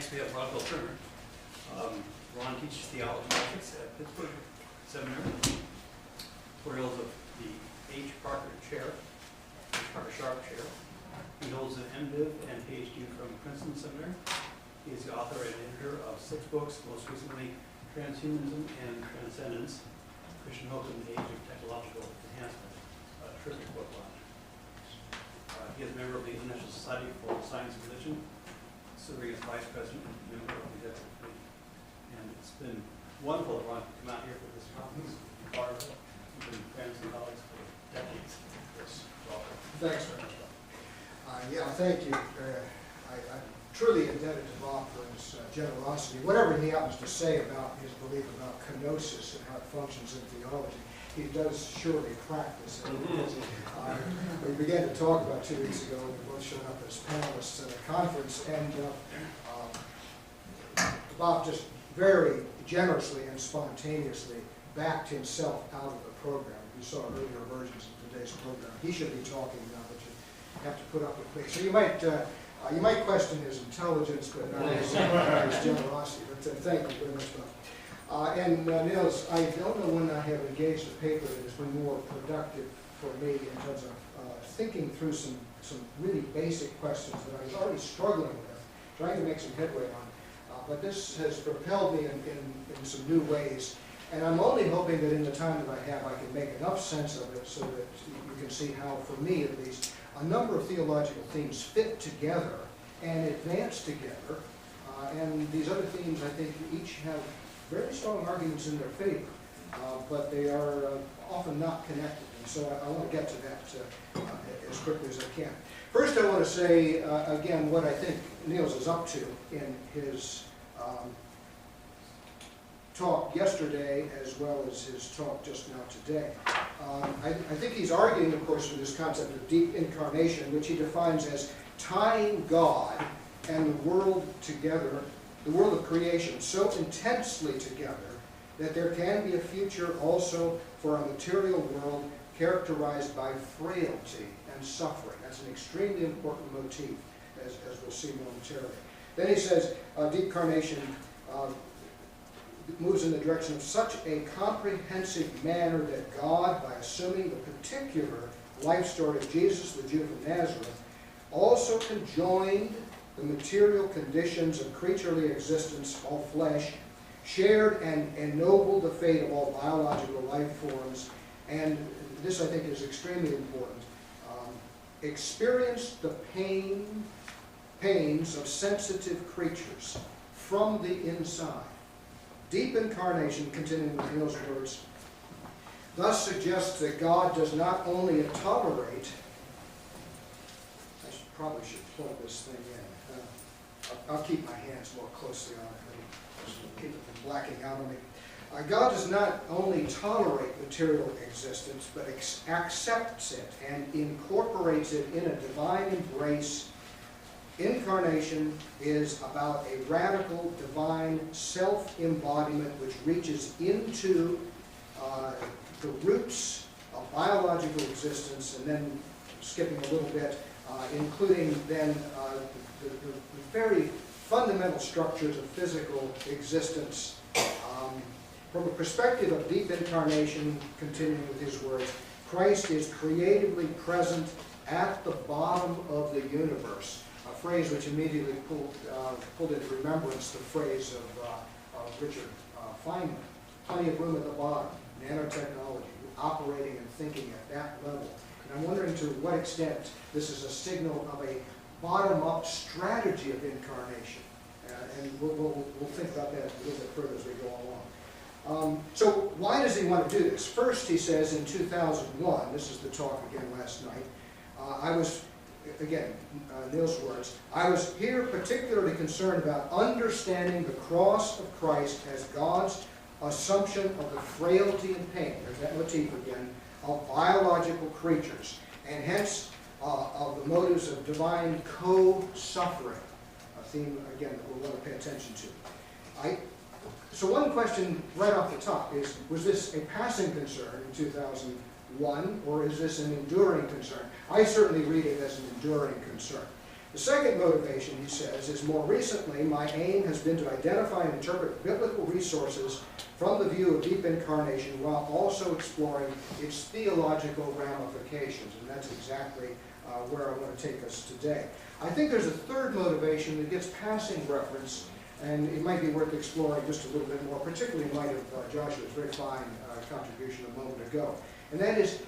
Next we have Ron Turner. Ron teaches theology and ethics at Pittsburgh Seminary. Tutorials of the H. Parker Chair, H. Parker Sharp Chair. He holds an MDiv and PhD from Princeton Seminary. He is the author and editor of 6 books, most recently Transhumanism and Transcendence, Christian Hope in the Age of Technological Enhancement, a terrific book launch. He is a member of the International Society for Science and Religion, serving as Vice President and member of the Executive Committee. And it's been wonderful for Ron to come out here for this conference. We've been friends and colleagues for decades. Yes, welcome. Thanks very much, Bob. Yeah, thank you. I'm truly indebted to Bob for his generosity. Whatever he happens to say about his belief about kenosis and how it functions in theology, he does surely practice it. We began to talk about 2 weeks ago, and we both showed up as panelists at a conference, and Bob just very generously and spontaneously backed himself out of the program. You saw earlier versions of today's program. He should be talking now, but you have to put up with me. So you might question his intelligence, but not his generosity. But thank you very much, Bob. Nils, I don't know when I have engaged a paper that has been more productive for me in terms of thinking through some really basic questions that I was already struggling with, trying to make some headway on. But this has propelled me in some new ways. And I'm only hoping that in the time that I have, I can make enough sense of it so that you can see how, for me at least, a number of theological themes fit together and advance together. And these other themes, I think, each have very strong arguments in their favor, but they are often not connected. And so I want to get to that as quickly as I can. First, I want to say, again, what I think Niels is up to in his talk yesterday, as well as his talk just now today. I think he's arguing, of course, for this concept of deep incarnation, which he defines as tying God and the world together, the world of creation, so intensely together that there can be a future also for a material world characterized by frailty and suffering. That's an extremely important motif, as we'll see momentarily. Then he says, deep incarnation moves in the direction of such a comprehensive manner that God, by assuming the particular life story of Jesus, the Jew from Nazareth, also conjoined the material conditions of creaturely existence, all flesh, shared and ennobled the fate of all biological life forms, and this I think is extremely important, experienced the pains of sensitive creatures from the inside. Deep incarnation, continuing with Niels' words, thus suggests that God does not only tolerate, probably should plug this thing in. I'll keep my hands more closely on it, just keep it from blacking out on me. God does not only tolerate material existence, but accepts it and incorporates it in a divine embrace. Incarnation is about a radical divine self-embodiment which reaches into the roots of biological existence, and then skipping a little bit, including then the very fundamental structures of physical existence. From a perspective of deep incarnation, continuing with his words, Christ is creatively present at the bottom of the universe. A phrase which immediately pulled into remembrance the phrase of Richard Feynman. Plenty of room at the bottom, nanotechnology, operating and thinking at that level. And I'm wondering to what extent this is a signal of a bottom-up strategy of incarnation. And we'll think about that a little bit further as we go along. So why does he want to do this? First, he says in 2001, this is the talk again last night, I was, again, Niels' words, I was here particularly concerned about understanding the cross of Christ as God's assumption of the frailty and pain, there's that motif again, of biological creatures, and hence of the motives of divine co-suffering, a theme, again, that we'll want to pay attention to. So one question right off the top is, was this a passing concern in 2001, or is this an enduring concern? I certainly read it as an enduring concern. The second motivation, he says, is more recently, my aim has been to identify and interpret biblical resources from the view of deep incarnation while also exploring its theological ramifications. And that's exactly where I want to take us today. I think there's a third motivation that gets passing reference, and it might be worth exploring just a little bit more, particularly in light of Joshua's very fine contribution a moment ago. And that is,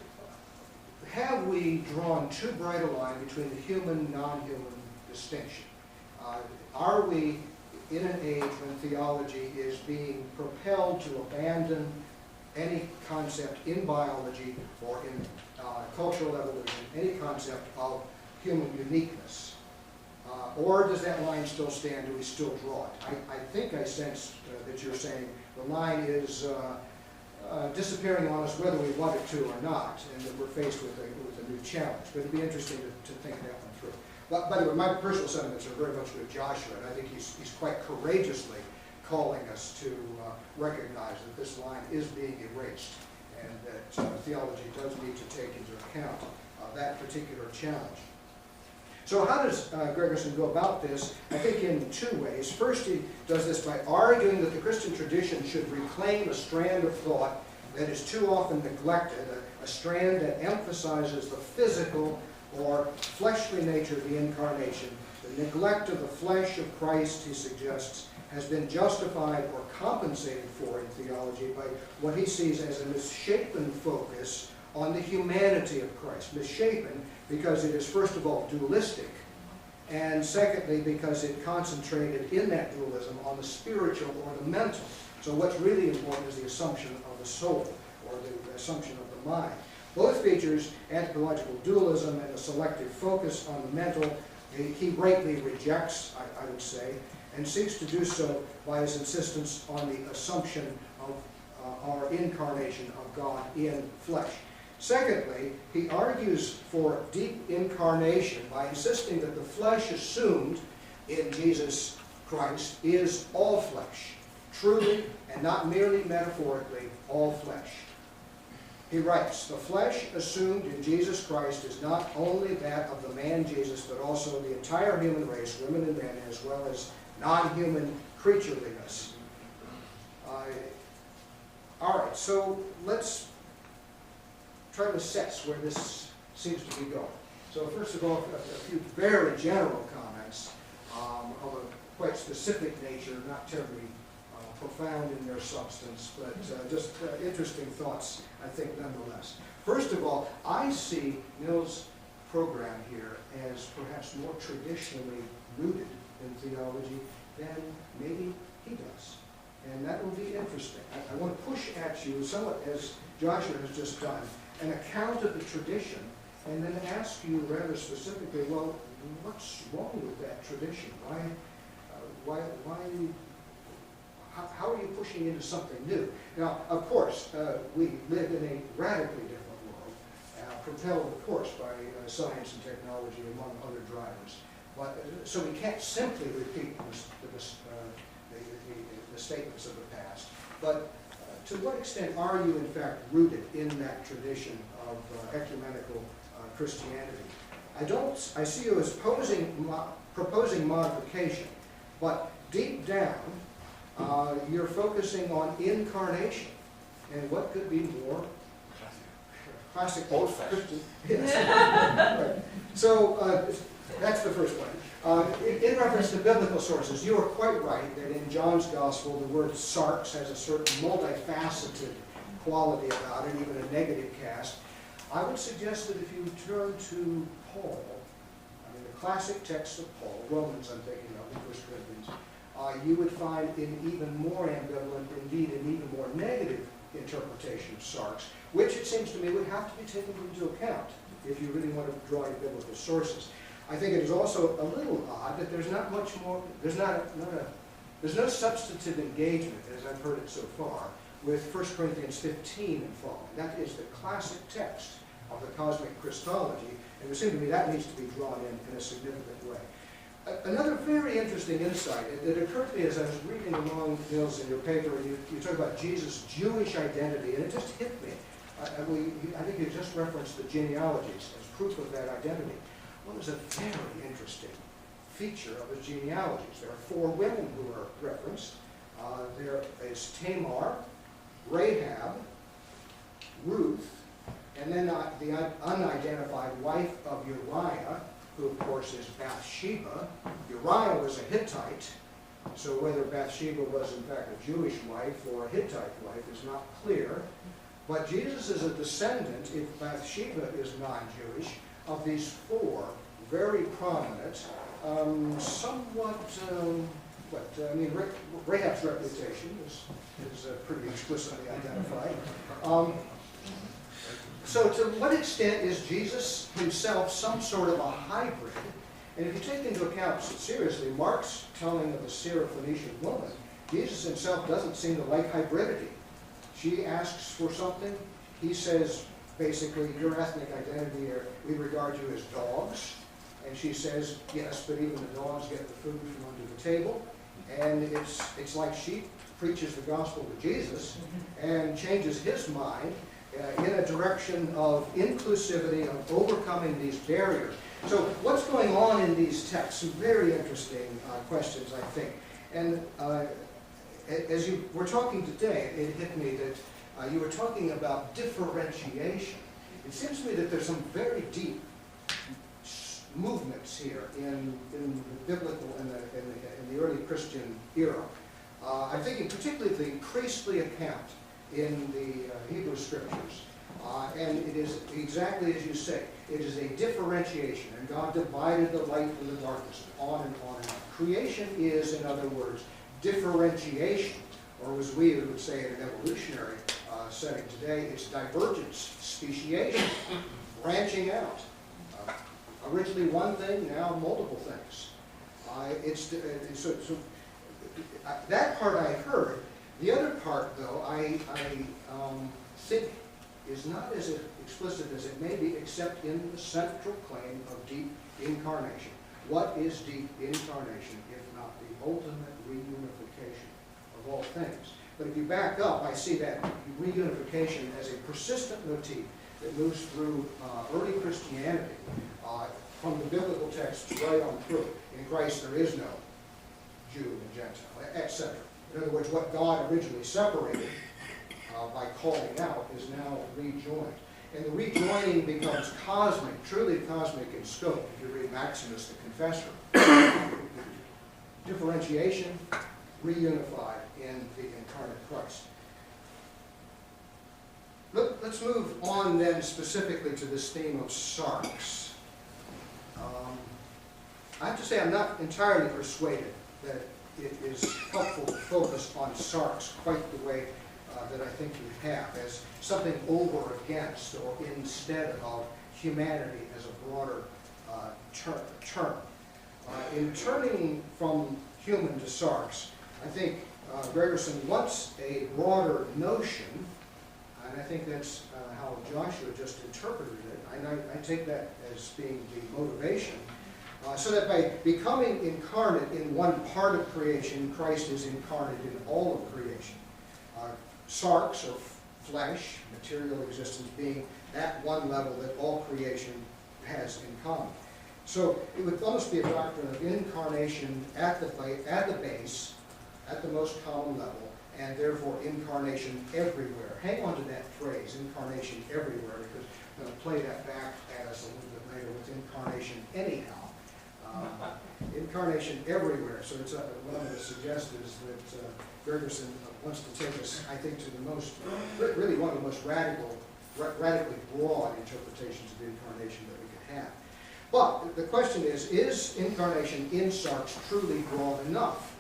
have we drawn too bright a line between the human, non-human distinction? Are we in an age when theology is being propelled to abandon any concept in biology or in cultural evolution, any concept of human uniqueness? Or does that line still stand? Do we still draw it? I think I sense that you're saying the line is disappearing on us whether we want it to or not, and that we're faced with a new challenge. But it'd be interesting to think that one through. But, by the way, my personal sentiments are very much with Joshua, and I think he's quite courageously calling us to recognize that this line is being erased, and that theology does need to take into account that particular challenge. So how does Gregerson go about this? I think in two ways. First, he does this by arguing that the Christian tradition should reclaim a strand of thought that is too often neglected, a strand that emphasizes the physical or fleshly nature of the incarnation. The neglect of the flesh of Christ, he suggests, has been justified or compensated for in theology by what he sees as a misshapen focus on the humanity of Christ. Misshapen because it is, first of all, dualistic, and secondly, because it concentrated in that dualism on the spiritual or the mental. So what's really important is the assumption of the soul, or the assumption of the mind. Both features anthropological dualism and a selective focus on the mental. He greatly rejects, I would say, and seeks to do so by his insistence on the assumption of our incarnation of God in flesh. Secondly, he argues for deep incarnation by insisting that the flesh assumed in Jesus Christ is all flesh, truly and not merely metaphorically all flesh. He writes, the flesh assumed in Jesus Christ is not only that of the man Jesus, but also the entire human race, women and men, as well as non-human creatureliness. All right, so let's try to assess where this seems to be going. So first of all, a few very general comments of a quite specific nature, not terribly profound in their substance, but just interesting thoughts, I think, nonetheless. First of all, I see Mill's program here as perhaps more traditionally rooted in theology than maybe he does. And that will be interesting. I want to push at you, somewhat as Joshua has just done, an account of the tradition, and then ask you rather specifically, well, what's wrong with that tradition? How are you pushing into something new? Now, of course, we live in a radically different world, propelled, of course, by science and technology, among other drivers. But, so we can't simply repeat the statements of the past. But to what extent are you, in fact, rooted in that tradition of ecumenical Christianity? I see you as proposing modification, but deep down, you're focusing on incarnation. And what could be more classic Christian? Yes. Right. So that's the first one. In reference to biblical sources, you are quite right that in John's Gospel, the word sarx has a certain multifaceted quality about it, even a negative cast. I would suggest that if you turn to Paul, the classic text of Paul, Romans I'm thinking of, in 1 Corinthians, you would find an even more ambivalent, indeed an even more negative interpretation of sarx, which it seems to me would have to be taken into account if you really want to draw your biblical sources. I think it is also a little odd that there's not much more, there's no substantive engagement, as I've heard it so far, with 1 Corinthians 15 and following. That is the classic text of the cosmic Christology, and it would seem to me that needs to be drawn in a significant way. Another very interesting insight that occurred to me as I was reading along, Mills, in your paper, and you talk about Jesus' Jewish identity, and it just hit me. I think you just referenced the genealogies as proof of that identity. Well, there's a very interesting feature of his genealogies. There are 4 women who are referenced. There is Tamar, Rahab, Ruth, and then the unidentified wife of Uriah, who of course is Bathsheba. Uriah was a Hittite, so whether Bathsheba was in fact a Jewish wife or a Hittite wife is not clear. But Jesus is a descendant, if Bathsheba is non-Jewish, of these 4 very prominent, somewhat, Rahab's reputation is pretty explicitly identified. So to what extent is Jesus himself some sort of a hybrid? And if you take into account seriously Mark's telling of the Syrophoenician woman, Jesus himself doesn't seem to like hybridity. She asks for something, he says, basically, your ethnic identity, or we regard you as dogs. And she says, yes, but even the dogs get the food from under the table. And it's like she preaches the gospel to Jesus and changes his mind in a direction of inclusivity, of overcoming these barriers. So what's going on in these texts? Some very interesting questions, I think. And as you were talking today, it hit me that you were talking about differentiation. It seems to me that there's some very deep movements here in the biblical and in the early Christian era. I'm thinking particularly of the priestly account in the Hebrew Scriptures. And it is exactly as you say. It is a differentiation, and God divided the light from the darkness, and on and on and on. Creation is, in other words, differentiation, or as we would say in an evolutionary setting today, it's divergence, speciation, branching out. Originally one thing, now multiple things. That part I heard. The other part, though, I think is not as explicit as it may be, except in the central claim of deep incarnation. What is deep incarnation, if not the ultimate reunification of all things? But if you back up, I see that reunification as a persistent motif that moves through early Christianity, from the biblical text right on through. In Christ there is no Jew and Gentile, etc. In other words, what God originally separated by calling out is now rejoined. And the rejoining becomes cosmic, truly cosmic in scope, if you read Maximus the Confessor. Differentiation, reunified in the incarnate Christ. Let's move on then specifically to this theme of sarx. I have to say I'm not entirely persuaded that it is helpful to focus on sarx quite the way that I think you have, as something over against or instead of humanity as a broader term. In turning from human to sarx, I think Gregerson wants a broader notion, and I think that's how Joshua just interpreted it, and I take that as being the motivation, so that by becoming incarnate in one part of creation, Christ is incarnate in all of creation. Sarx, or flesh, material existence, being at one level that all creation has in common. So it would almost be a doctrine of incarnation at the base, at the most common level, and therefore incarnation everywhere. Hang on to that phrase, incarnation everywhere, because I'm going to play that back at us a little bit later with incarnation anyhow. Incarnation everywhere. So it's what I'm going to suggest is that Gregerson wants to take us, I think, to the most, really one of the most radically broad interpretations of incarnation that we could have. But the question is incarnation in sarx truly broad enough?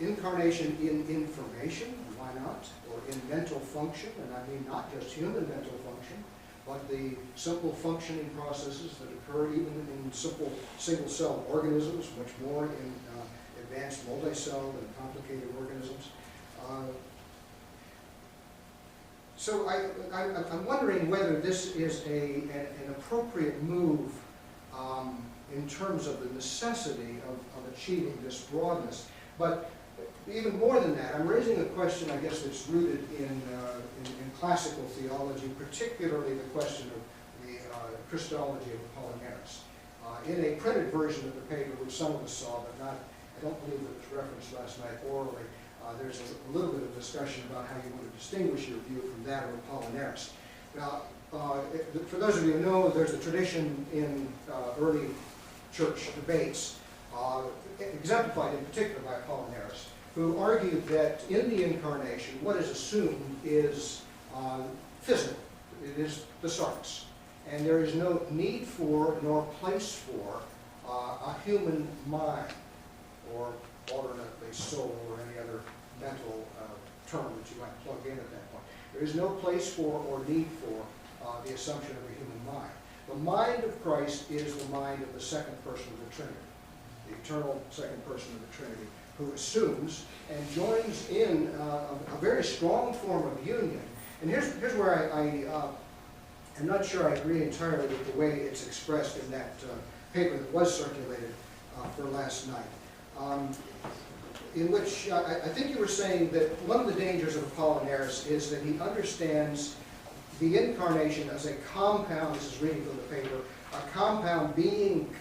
Incarnation in information, why not? Or in mental function, and I mean not just human mental function, but the simple functioning processes that occur even in simple single-cell organisms, much more in advanced multi-cell and complicated organisms. So I'm wondering whether this is an appropriate move in terms of the necessity of achieving this broadness. But even more than that, I'm raising a question, I guess, that's rooted in classical theology, particularly the question of the Christology of Apollinaris. In a printed version of the paper, which some of us saw, but not, I don't believe it was referenced last night orally, there's a little bit of discussion about how you want to distinguish your view from that of Apollinaris. Now, for those of you who know, there's a tradition in early church debates, exemplified in particular by Apollinaris, who argued that in the incarnation, what is assumed is physical. It is the sarx. And there is no need for nor place for a human mind, or alternately soul, or any other mental term that you might plug in at that point. There is no place for or need for the assumption of a human mind. The mind of Christ is the mind of the second person of the Trinity, the eternal second person of the Trinity, who assumes and joins in a very strong form of union. And here's where I'm not sure I agree entirely with the way it's expressed in that paper that was circulated for last night, in which I think you were saying that one of the dangers of Apollinaris is that he understands the incarnation as a compound, this is reading from the paper, a compound being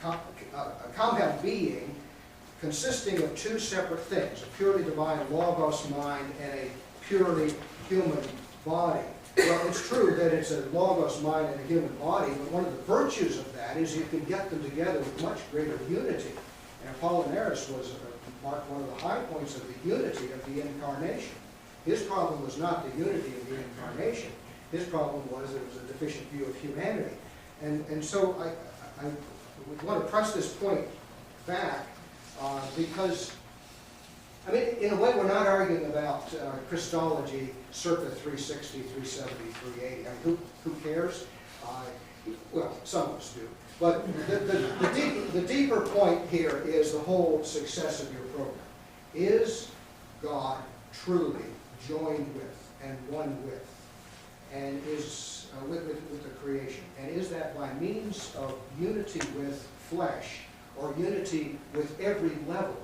consisting of two separate things, a purely divine logos mind and a purely human body. Well, it's true that it's a logos mind and a human body, but one of the virtues of that is you can get them together with much greater unity. And Apollinaris was marked one of the high points of the unity of the incarnation. His problem was not the unity of the incarnation. His problem was that it was a deficient view of humanity. And so I would want to press this point back because, I mean, in a way we're not arguing about Christology circa 360, 370, 380. I mean, who cares? Well, some of us do. But the deeper point here is the whole success of your program. Is God truly joined with and one with, and is with the creation? And is that by means of unity with flesh, or unity with every level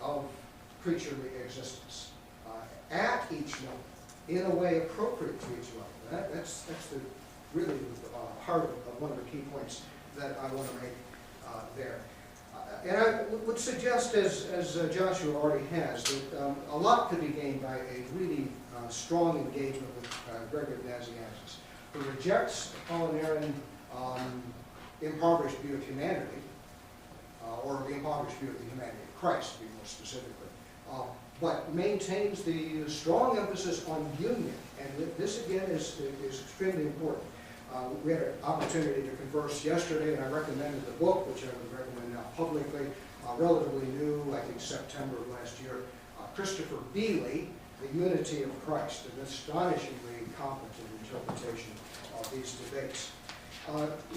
of creaturely existence, at each level, in a way appropriate to each level? That's really the heart of one of the key points that I want to make there. And I would suggest, as Joshua already has, that a lot could be gained by a really strong engagement with Gregory of Nazianzus, who rejects Apollinarian impoverished view of humanity, or the impoverished view of the humanity of Christ, to be more specifically, but maintains the strong emphasis on union. And this, again, is extremely important. We had an opportunity to converse yesterday, and I recommended the book, which I would recommend now publicly, relatively new, I think September of last year, Christopher Beeley, The Unity of Christ, an astonishingly competent interpretation of these debates.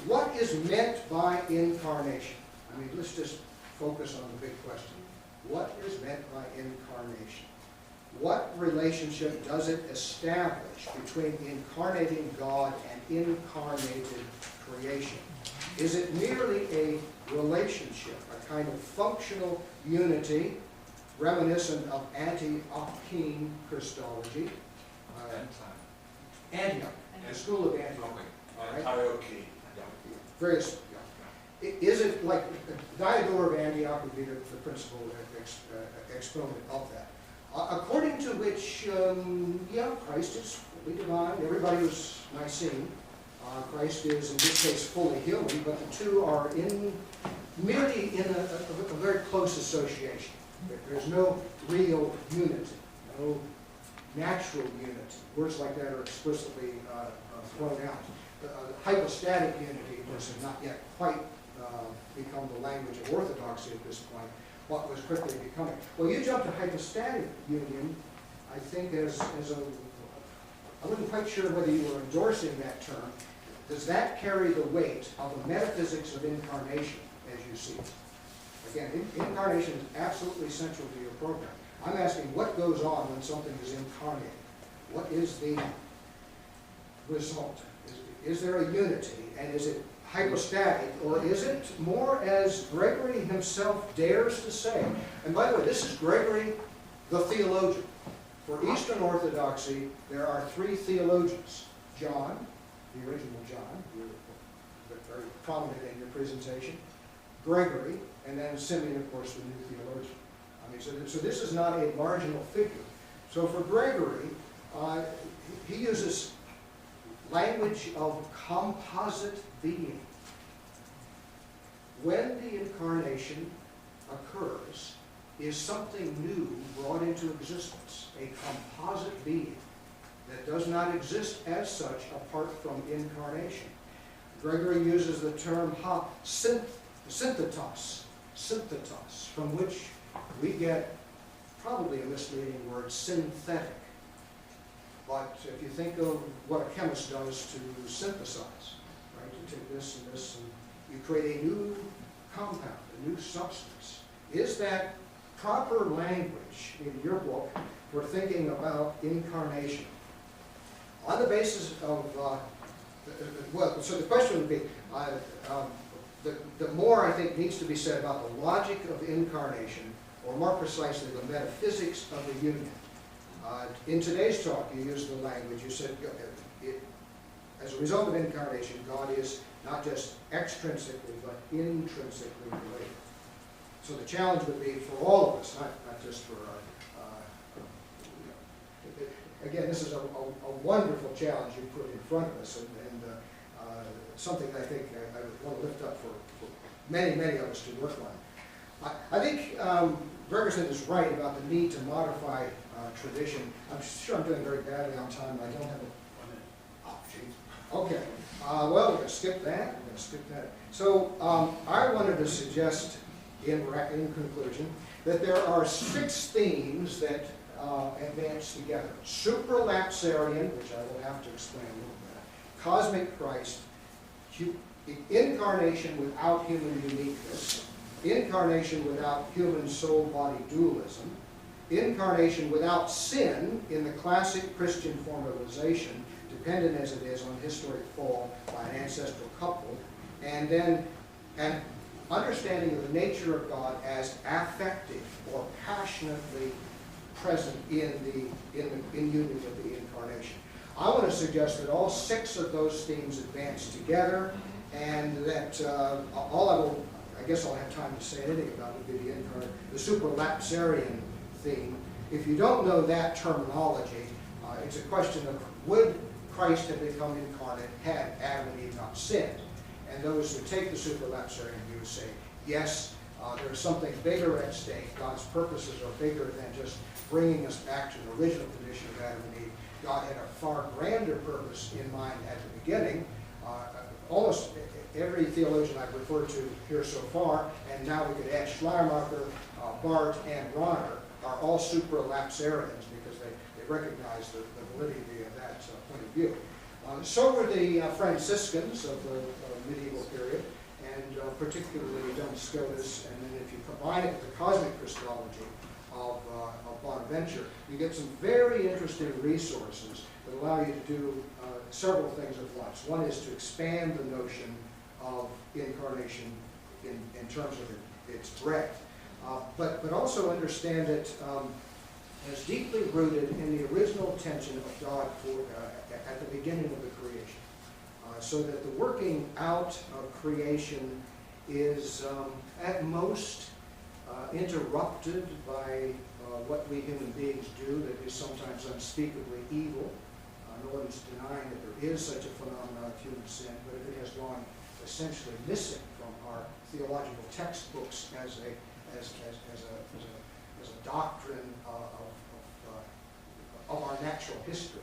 What is meant by incarnation? I mean, let's just focus on the big question. What is meant by incarnation? What relationship does it establish between incarnating God and incarnated creation? Is it merely a relationship, a kind of functional unity, reminiscent of Antiochene Christology? Antioch, the school of Antioch. Antioch. Various. Is it like Diodore of Antioch would be the principal exponent of that? According to which, Christ is fully divine. Everybody was Nicene. Christ is, in this case, fully human, but the two are merely in a very close association. There's no real unity, no natural unity. Words like that are explicitly thrown out. Hypostatic unity, of course, has not yet quite become the language of orthodoxy at this point. What was quickly becoming. Well, you jump to hypostatic union, I think, I wasn't quite sure whether you were endorsing that term. Does that carry the weight of the metaphysics of incarnation as you see it? Again, incarnation is absolutely central to your program. I'm asking what goes on when something is incarnated? What is the result? Is there a unity, and is it hypostatic, or is it more, as Gregory himself dares to say? And by the way, this is Gregory the theologian. For Eastern Orthodoxy, there are three theologians. John, the original John, very prominent in your presentation, Gregory, and then Simeon, of course, the new theologian. I mean, so this is not a marginal figure. So for Gregory, he uses language of composite being. When the incarnation occurs, is something new brought into existence, a composite being that does not exist as such apart from incarnation. Gregory uses the term synthetos, from which we get probably a misleading word, synthetic. But if you think of what a chemist does to synthesize, right, you take this and this and you create a new compound, a new substance. Is that proper language in your book for thinking about incarnation? On the basis of, well, so the question would be, the more I think needs to be said about the logic of incarnation, or more precisely the metaphysics of the union. In today's talk, you used the language, you said, as a result of incarnation, God is not just extrinsically, but intrinsically related. So the challenge would be for all of us, not just for, again, this is a wonderful challenge you put in front of us, and something I think I would want to lift up for many, many of us to work on. I think Gregerson is right about the need to modify tradition. I'm sure I'm doing very badly on time. I don't have a 1 minute. Oh, geez. Okay. Well, we're going to skip that. We're going to skip that. So I wanted to suggest, in conclusion, that there are 6 themes that advance together. Supralapsarian, which I will have to explain a little bit. Cosmic Christ. Incarnation without human uniqueness. Incarnation without human soul-body dualism. Incarnation without sin in the classic Christian formalization, dependent as it is on historic fall by an ancestral couple. And then an understanding of the nature of God as affective or passionately present in union with the incarnation. I want to suggest that all 6 of those themes advance together, and that I guess I'll have time to say anything about it, would be the supralapsarian theme. If you don't know that terminology, it's a question of would Christ have become incarnate had Adam and Eve not sinned? And those who take the supralapsarian view say, yes, there's something bigger at stake. God's purposes are bigger than just bringing us back to the original condition of Adam and Eve. God had a far grander purpose in mind at the beginning. Almost every theologian I've referred to here so far, and now we could add Schleiermacher, Barth, and Rahner, are all supralapsarians because they recognize the validity of that point of view. So were the Franciscans of the medieval period, and particularly Duns Scotus, and then if you combine it with the cosmic Christology of Bonaventure, you get some very interesting resources that allow you to do several things at once. One is to expand the notion of incarnation in terms of its breadth, but also understand it as deeply rooted in the original intention of God at the beginning of the creation. So that the working out of creation is at most interrupted by what we human beings do that is sometimes unspeakably evil. No one's denying that there is such a phenomenon of human sin, but if it has gone essentially missing from our theological textbooks as a doctrine of our natural history.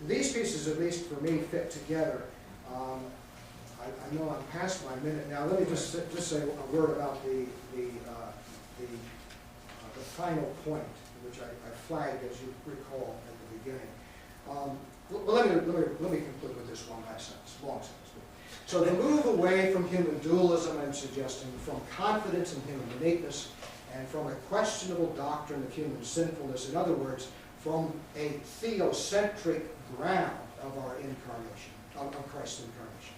These pieces, at least for me, fit together. I know I'm past my minute now. Let me just say a word about the final point, which I flagged, as you recall, at the beginning. Well, let me conclude with this one last sentence, long sentence. So the move away from human dualism, I'm suggesting, from confidence in human uniqueness, and from a questionable doctrine of human sinfulness, in other words, from a theocentric ground of our incarnation, of Christ's incarnation,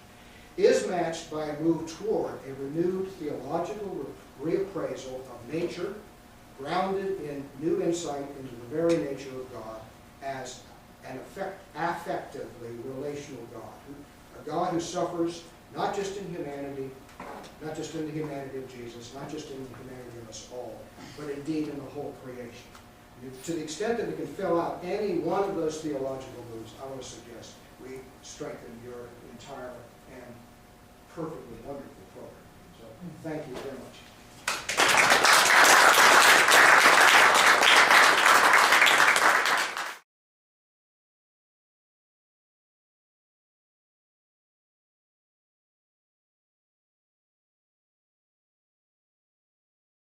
is matched by a move toward a renewed theological reappraisal of nature, grounded in new insight into the very nature of God as an affectively relational God. A God who suffers not just in humanity, not just in the humanity of Jesus, not just in the humanity of us all, but indeed in the whole creation. To the extent that we can fill out any one of those theological moves, I want to suggest we strengthen your entire and perfectly wonderful program. So thank you very much.